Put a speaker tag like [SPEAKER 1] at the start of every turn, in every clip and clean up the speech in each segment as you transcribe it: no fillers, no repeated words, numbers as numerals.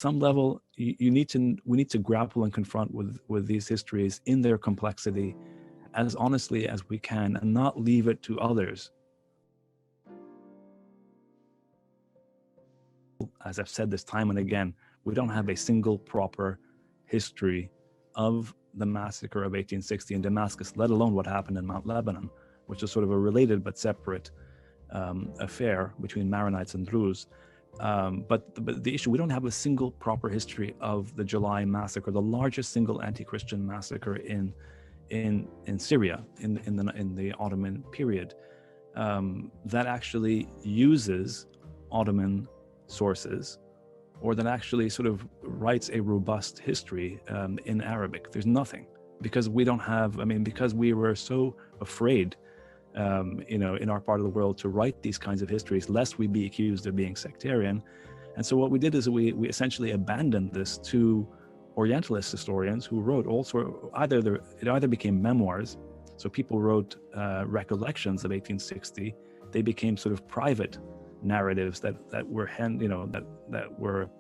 [SPEAKER 1] some level, we need to grapple and confront with these histories in their complexity as honestly as we can, and not leave it to others. As I've said this time and again, we don't have a single proper history of the massacre of 1860 in Damascus, let alone what happened in Mount Lebanon, which is sort of a related but separate affair between Maronites and Druze. But the issue, we don't have a single proper history of the July massacre, the largest single anti-Christian massacre in Syria in the Ottoman period, that actually uses Ottoman sources, or that actually sort of writes a robust history in Arabic. There's nothing, because we don't have, because we were so afraid in our part of the world to write these kinds of histories, lest we be accused of being sectarian. And so what we did is we essentially abandoned this to Orientalist historians who wrote it either became memoirs, so people wrote recollections of 1860. They became sort of private narratives that were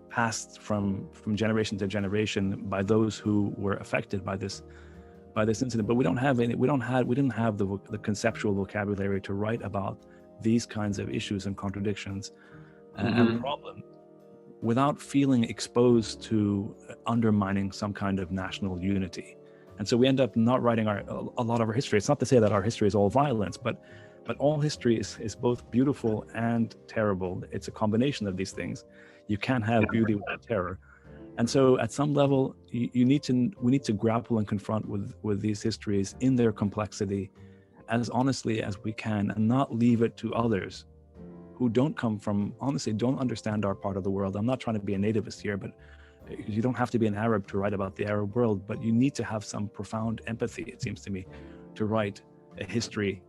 [SPEAKER 1] passed from generation to generation by those who were affected by this incident. But we didn't have the conceptual vocabulary to write about these kinds of issues and contradictions and problems without feeling exposed to undermining some kind of national unity. And so we end up not writing a lot of our history. It's not to say that our history is all violence, but all history is both beautiful and terrible. It's a combination of these things. You can't have beauty without terror. And so at some level, we need to grapple and confront with these histories in their complexity as honestly as we can, and not leave it to others who don't understand our part of the world. I'm not trying to be a nativist here, but you don't have to be an Arab to write about the Arab world, but you need to have some profound empathy, it seems to me, to write a history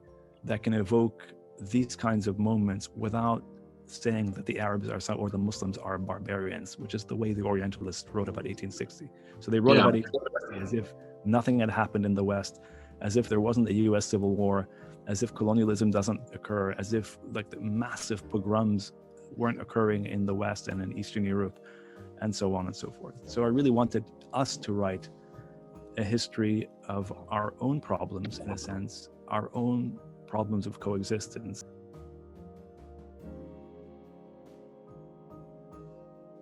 [SPEAKER 1] that can evoke these kinds of moments without saying that the Arabs or the Muslims are barbarians, which is the way the Orientalists wrote about 1860. So they wrote about 1860 as if nothing had happened in the West, as if there wasn't a US Civil War, as if colonialism doesn't occur, as if like the massive pogroms weren't occurring in the West and in Eastern Europe, and so on and so forth. So I really wanted us to write a history of our own problems, in a sense, our own problems of coexistence.